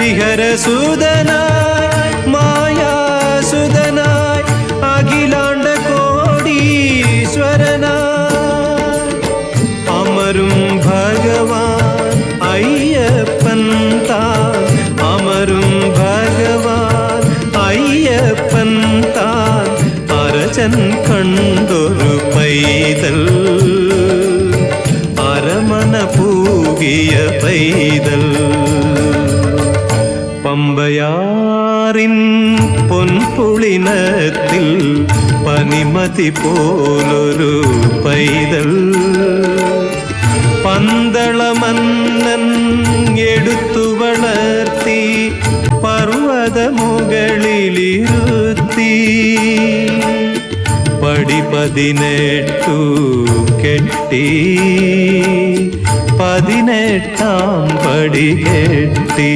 ഹരിഹരസുതനായി മായാസുതനായി അഖിലാണ്ട കോടീശ്വരനായി അമരും ഭഗവാൻ അയ്യപ്പൻ താൻ അമരും ഭഗവാൻ അയ്യപ്പൻ താൻ അരചൻ കണ്ടൊരു പൈതൽ അരമണ പൂകിയ പൈതൽ പമ്പയാറിൻ പൊൻപുളിനത്തിൽ പനിമതി പോലൊരു പൈതൽ പന്തളമന്നൻ എടുത്തു വളർത്തി പർവ്വതമുകളിലിരുത്തി പടി 18 കെട്ടി 18-ാം പടി കെട്ടി.